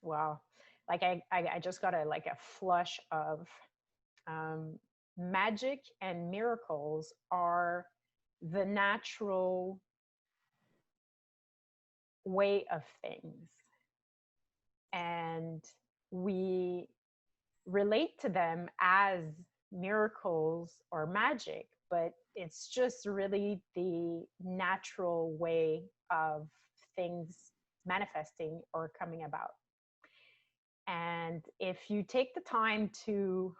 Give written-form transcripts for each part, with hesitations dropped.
Wow. Like I just got a flush of magic and miracles are the natural way of things. And we relate to them as miracles or magic, but it's just really the natural way of things manifesting or coming about. And if you take the time to,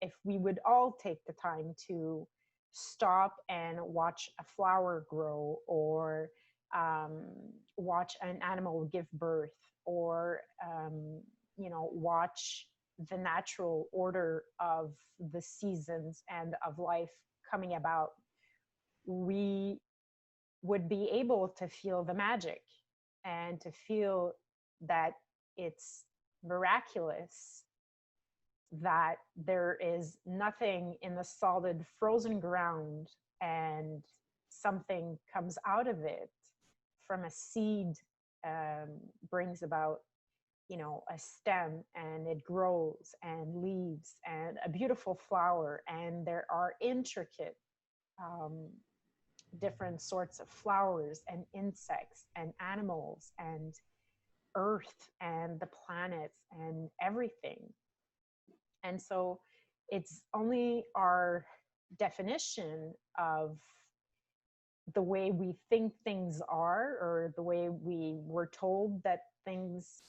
if we would all take the time to stop and watch a flower grow, or um, watch an animal give birth, or watch the natural order of the seasons and of life coming about, we would be able to feel the magic and to feel that it's miraculous, that there is nothing in the solid frozen ground and something comes out of it from a seed, brings about a stem, and it grows and leaves and a beautiful flower, and there are intricate um, different sorts of flowers and insects and animals and earth and the planets and everything. And so it's only our definition of the way we think things are, or the way we were told that things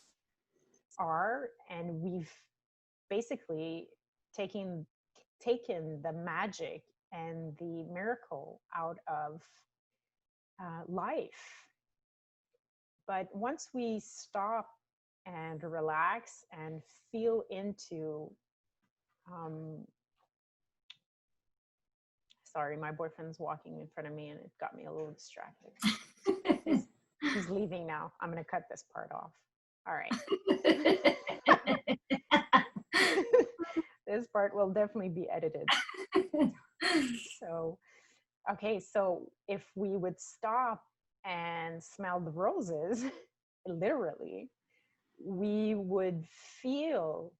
are, and we've basically taken the magic and the miracle out of life. But once we stop and relax and feel into, sorry, my boyfriend's walking in front of me and it got me a little distracted. He's leaving now. I'm going to cut this part off. All right. This part will definitely be edited. So, okay, so if we would stop and smell the roses, literally, we would feel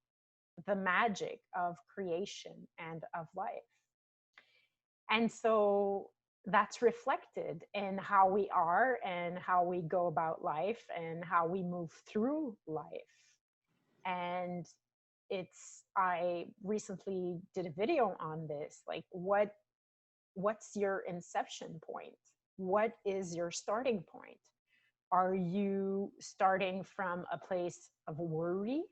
the magic of creation and of life. And so that's reflected in how we are and how we go about life and how we move through life. And I recently did a video on this, like what's your inception point? What is your starting point? Are you starting from a place of worry?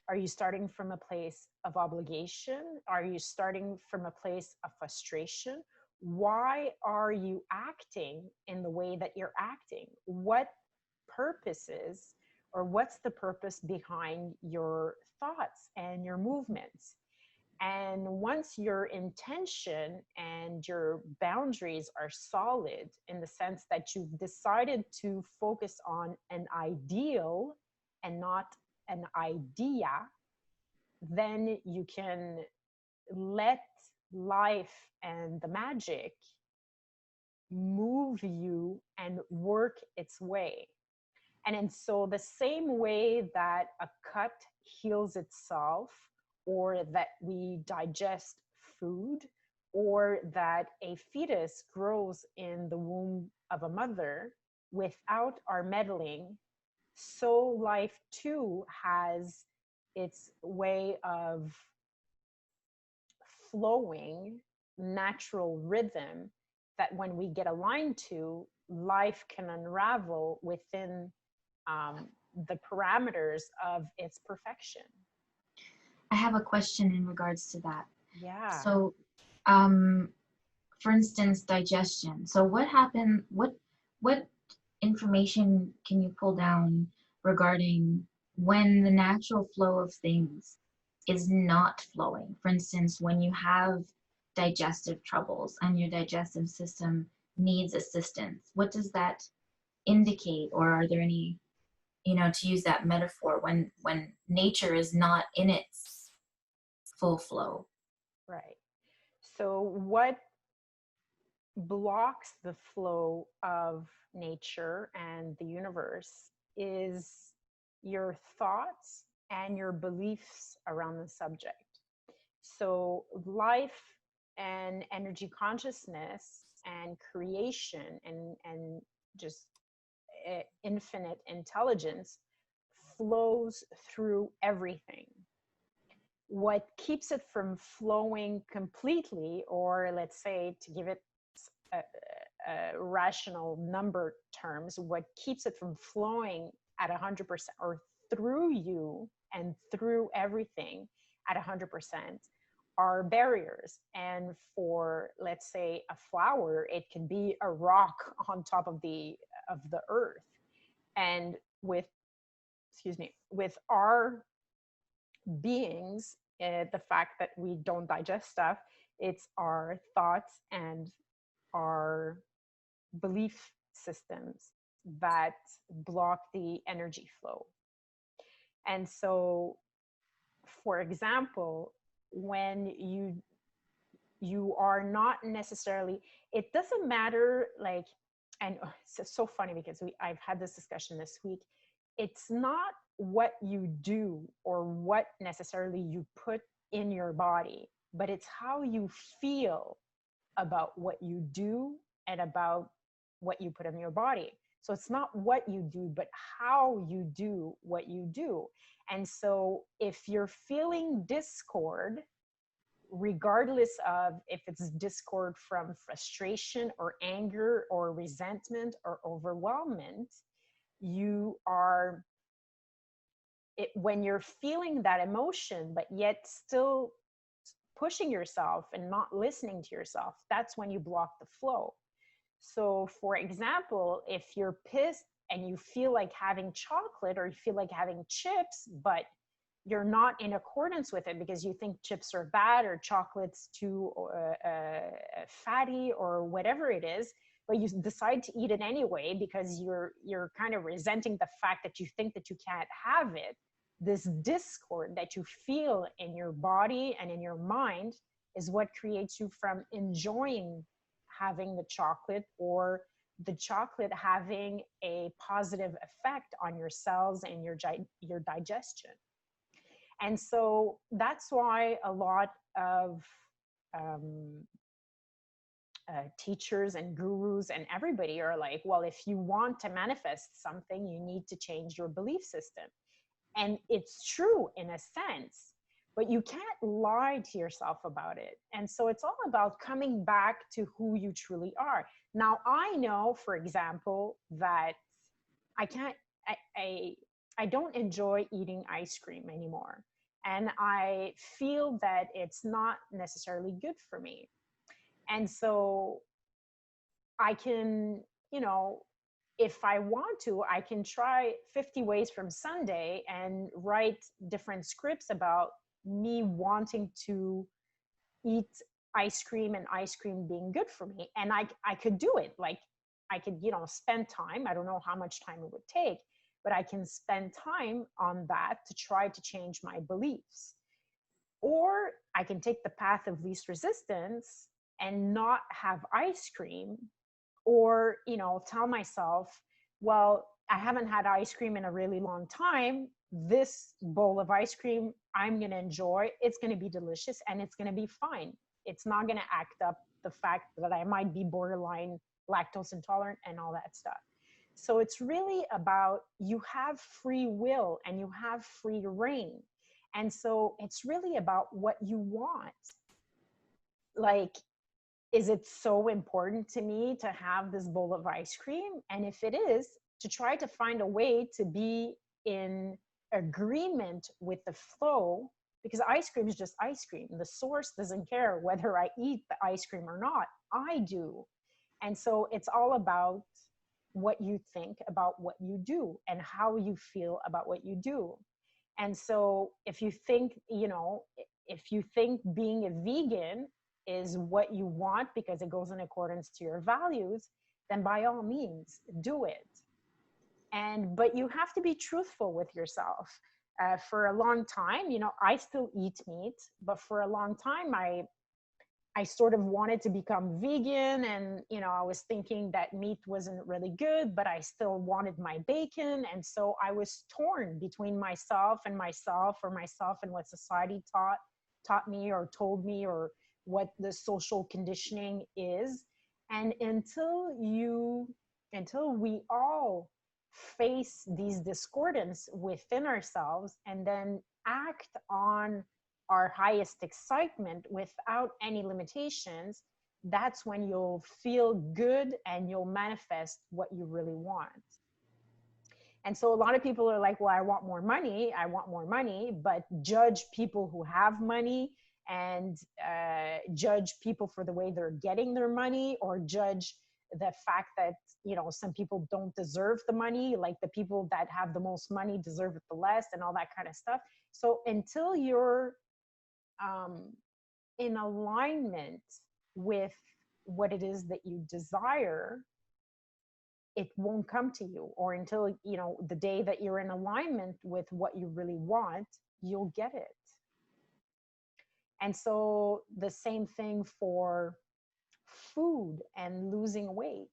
Are you starting from a place of obligation? Are you starting from a place of frustration? Why are you acting in the way that you're acting? What purposes, or what's the purpose behind your thoughts and your movements? And once your intention and your boundaries are solid, in the sense that you've decided to focus on an ideal and not an idea, then you can let life and the magic move you and work its way. And so the same way that a cut heals itself, or that we digest food, or that a fetus grows in the womb of a mother without our meddling, so life too has its way of flowing natural rhythm, that when we get aligned to, life can unravel within the parameters of its perfection. I have a question in regards to that. Yeah. So, for instance, digestion. So what information can you pull down regarding when the natural flow of things is not flowing? For instance, when you have digestive troubles and your digestive system needs assistance, what does that indicate? Or are there any, to use that metaphor, when nature is not in its full flow? Right. So what blocks the flow of nature and the universe is your thoughts and your beliefs around the subject. So life and energy consciousness and creation and just infinite intelligence flows through everything. What keeps it from flowing completely, or let's say to give it a, rational number terms, what keeps it from flowing at 100% or through you and through everything at 100% are barriers. And for, let's say, a flower, it can be a rock on top of the earth. And with, excuse me, with our beings, the fact that we don't digest stuff, it's our thoughts and our belief systems that block the energy flow. And so, for example, when you are not necessarily, it doesn't matter, like, and it's so funny because I've had this discussion this week. It's not what you do or what necessarily you put in your body, but it's how you feel about what you do and about what you put in your body. So it's not what you do, but how you do what you do. And so if you're feeling discord, regardless of if it's discord from frustration or anger or resentment or overwhelmment, you are, when you're feeling that emotion, but yet still pushing yourself and not listening to yourself, that's when you block the flow. So, for example, if you're pissed and you feel like having chocolate or you feel like having chips, but you're not in accordance with it because you think chips are bad or chocolate's too fatty or whatever it is, but you decide to eat it anyway because you're kind of resenting the fact that you think that you can't have it. This discord that you feel in your body and in your mind is what creates you from enjoying having the chocolate, or the chocolate having a positive effect on your cells and your digestion. And so that's why a lot of teachers and gurus and everybody are like, well, if you want to manifest something, you need to change your belief system. And it's true in a sense, but you can't lie to yourself about it. And so it's all about coming back to who you truly are. Now, I know, for example, that I don't enjoy eating ice cream anymore. And I feel that it's not necessarily good for me. And so I can, if I want to, I can try 50 ways from Sunday and write different scripts about me wanting to eat ice cream and ice cream being good for me. And I could do it. Like, I could, spend time. I don't know how much time it would take, but I can spend time on that to try to change my beliefs. Or I can take the path of least resistance and not have ice cream, or, tell myself, well, I haven't had ice cream in a really long time. This bowl of ice cream, I'm going to enjoy. It's going to be delicious and it's going to be fine. It's not going to act up the fact that I might be borderline lactose intolerant and all that stuff. So it's really about, you have free will and you have free reign. And so it's really about what you want. Like, is it so important to me to have this bowl of ice cream? And if it is, to try to find a way to be in agreement with the flow, because ice cream is just ice cream. The source doesn't care whether I eat the ice cream or not. I do. And so it's all about what you think about what you do and how you feel about what you do. And so if you think, if you think being a vegan is what you want because it goes in accordance to your values, then by all means do it. But you have to be truthful with yourself. For a long time, I still eat meat, but for a long time, I I sort of wanted to become vegan, and I was thinking that meat wasn't really good, but I still wanted my bacon. And so I was torn between myself and what society taught me or told me, or what the social conditioning is. And until we all face these discordance within ourselves and then act on our highest excitement without any limitations, that's when you'll feel good and you'll manifest what you really want. And so a lot of people are like, well, I want more money, but judge people who have money, and judge people for the way they're getting their money, or judge the fact that, some people don't deserve the money, like the people that have the most money deserve it the less, and all that kind of stuff. So until you're in alignment with what it is that you desire, it won't come to you. Or until, the day that you're in alignment with what you really want, you'll get it. And so the same thing for food and losing weight.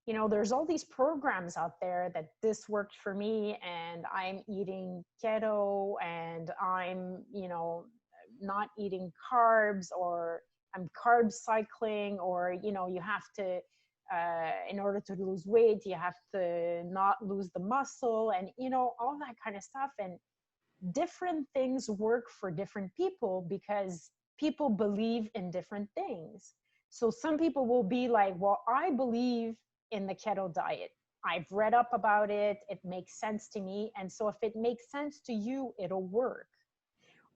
There's all these programs out there that this worked for me, and I'm eating keto, and I'm, not eating carbs, or I'm carb cycling, or, you have to, in order to lose weight, you have to not lose the muscle, and, all that kind of stuff. And different things work for different people because people believe in different things. So some people will be like, well, I believe in the keto diet. I've read up about it. It makes sense to me. And so if it makes sense to you, it'll work.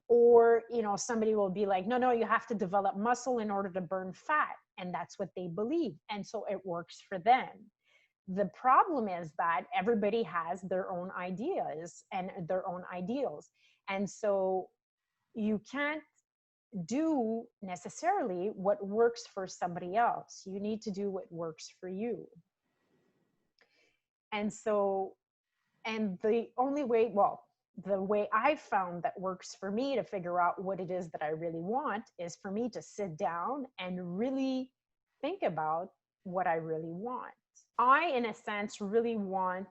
Or, somebody will be like, no, you have to develop muscle in order to burn fat. And that's what they believe. And so it works for them. The problem is that everybody has their own ideas and their own ideals. And so you can't do necessarily what works for somebody else. You need to do what works for you. And so, and the only way, the way I found that works for me to figure out what it is that I really want is for me to sit down and really think about what I really want. I, in a sense, really want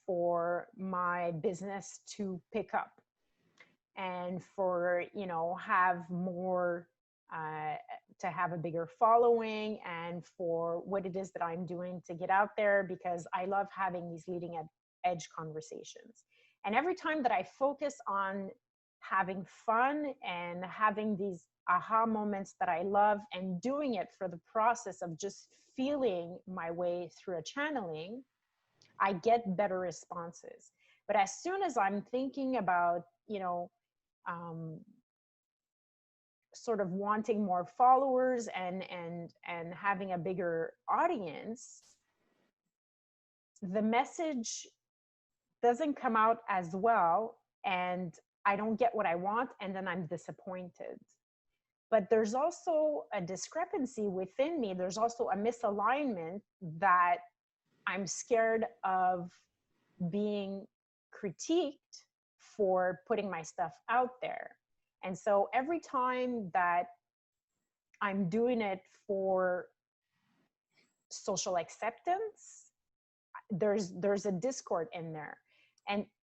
for my business to pick up, and for, have more, to have a bigger following, and for what it is that I'm doing to get out there, because I love having these leading edge conversations. And every time that I focus on having fun and having these aha moments that I love, and doing it for the process of just feeling my way through a channeling, I get better responses. But as soon as I'm thinking about, sort of wanting more followers and having a bigger audience, the message doesn't come out as well, and I don't get what I want, and then I'm disappointed. But there's also a discrepancy within me. There's also a misalignment that I'm scared of being critiqued for putting my stuff out there. And so every time that I'm doing it for social acceptance, there's a discord in there.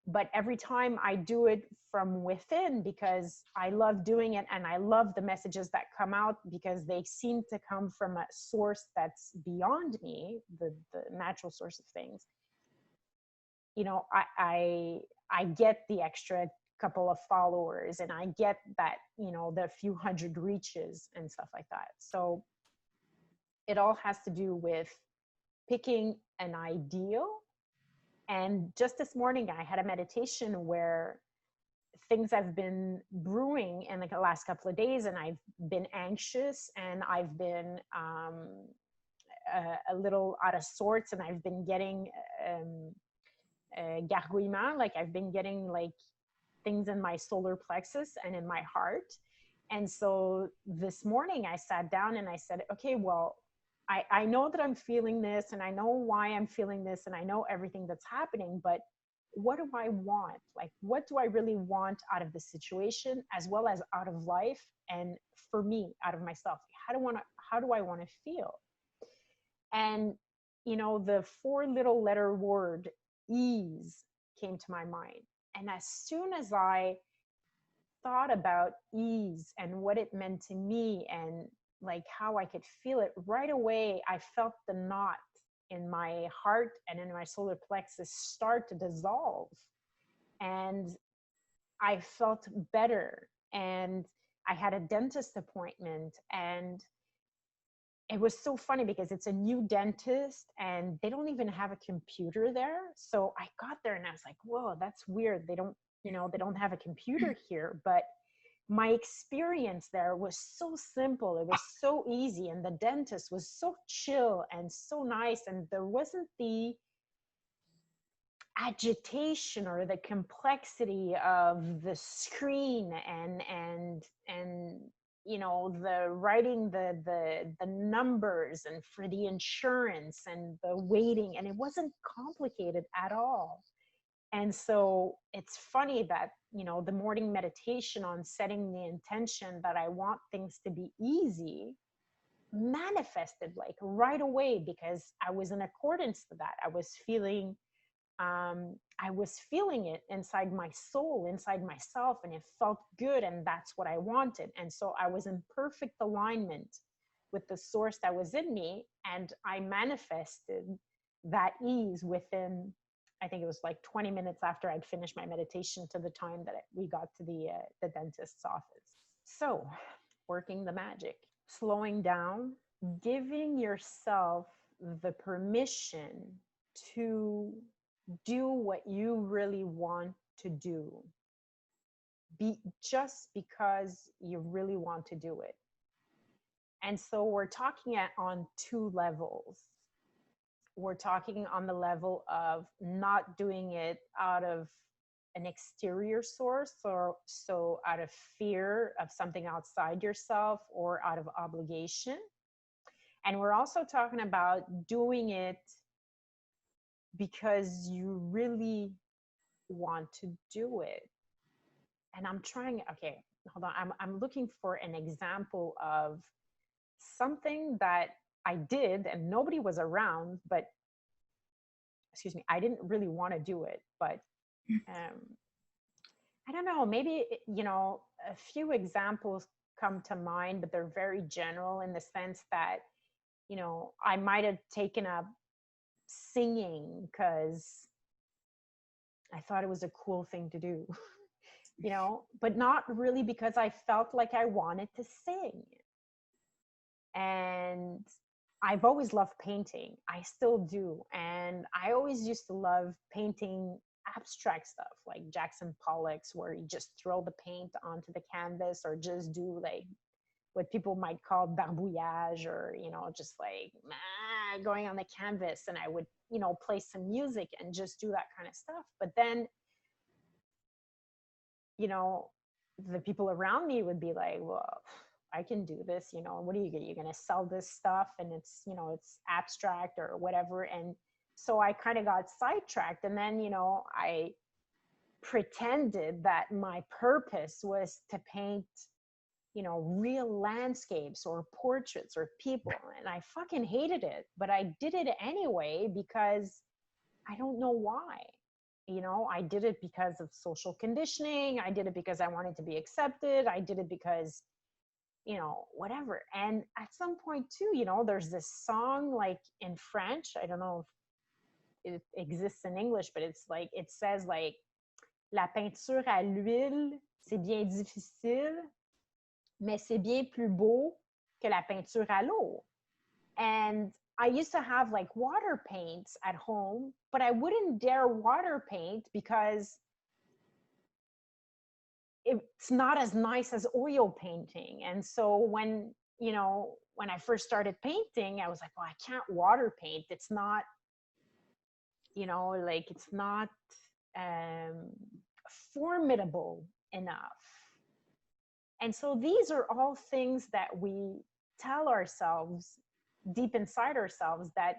But every time I do it from within, because I love doing it and I love the messages that come out, because they seem to come from a source that's beyond me, the natural source of things, I get the extra couple of followers, and I get that, the few hundred reaches and stuff like that. So it all has to do with picking an ideal. And just this morning, I had a meditation where things have been brewing in the last couple of days, and I've been anxious, and I've been a little out of sorts, and I've been getting gargouillement, like I've been getting like things in my solar plexus and in my heart. And so this morning I sat down and I said, okay, well, I know that I'm feeling this, and I know why I'm feeling this, and I know everything that's happening, but what do I want? Like, what do I really want out of the situation, as well as out of life, and for me, out of myself? How do I want to feel? And the four little letter word ease came to my mind. And as soon as I thought about ease and what it meant to me, and like how I could feel it right away, I felt the knot in my heart and in my solar plexus start to dissolve. And I felt better. And I had a dentist appointment, and it was so funny because it's a new dentist and they don't even have a computer there. So I got there and I was like, whoa, that's weird. They don't have a computer here. But my experience there was so simple. It was so easy. And the dentist was so chill and so nice. And there wasn't the agitation or the complexity of the screen and the writing the numbers and for the insurance and the waiting, and it wasn't complicated at all. And so it's funny that the morning meditation on setting the intention that I want things to be easy manifested like right away, because I was in accordance to that. I was feeling it inside my soul, inside myself, and it felt good. And that's what I wanted. And so I was in perfect alignment with the source that was in me. And I manifested that ease within, I think it was like 20 minutes after I'd finished my meditation to the time that we got to the dentist's office. So, working the magic, slowing down, giving yourself the permission to do what you really want to do, just because you really want to do it. And so we're talking on two levels. We're talking on the level of not doing it out of an exterior source, or so out of fear of something outside yourself or out of obligation. And we're also talking about doing it because you really want to do it. And okay, hold on. I'm looking for an example of something that I did and nobody was around, but excuse me, I didn't really want to do it, but I don't know, maybe, a few examples come to mind, but they're very general in the sense that, I might have taken up singing because I thought it was a cool thing to do, but not really because I felt like I wanted to sing. And I've always loved painting. I still do. And I always used to love painting abstract stuff like Jackson Pollock's, where you just throw the paint onto the canvas, or just do like what people might call barbouillage, or, just like going on the canvas. And I would, play some music and just do that kind of stuff. But then, the people around me would be like, well, I can do this, what are you going? You're going to sell this stuff and it's, it's abstract or whatever. And so I kind of got sidetracked. And then, I pretended that my purpose was to paint, real landscapes or portraits or people. And I fucking hated it, but I did it anyway because I don't know why. I did it because of social conditioning. I did it because I wanted to be accepted. I did it because, whatever. And at some point too, there's this song like in French. I don't know if it exists in English, but it's like, it says like, la peinture à l'huile, c'est bien difficile, mais c'est bien plus beau que la peinture à l'eau. And I used to have like water paints at home, but I wouldn't dare water paint because it's not as nice as oil painting. And so when I first started painting, I was like, well, I can't water paint. It's not, like it's not formidable enough. And so these are all things that we tell ourselves deep inside ourselves, that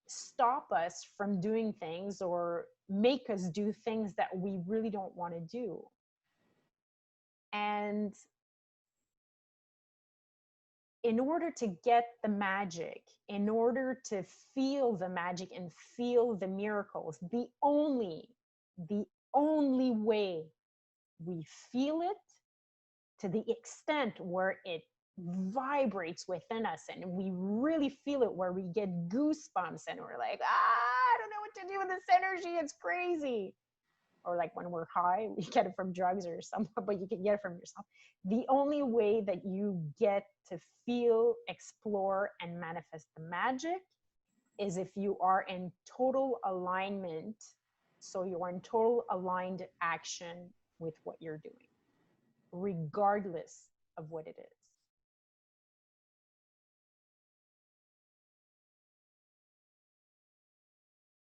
stop us from doing things or make us do things that we really don't want to do. And in order to get the magic, in order to feel the magic and feel the miracles, the only way we feel it, to the extent where it vibrates within us and we really feel it, where we get goosebumps and we're like, I don't know what to do with this energy, it's crazy. Or like when we're high, we get it from drugs or something, but you can get it from yourself. The only way that you get to feel, explore, and manifest the magic is if you are in total alignment. So you are in total aligned action with what you're doing, regardless of what it is.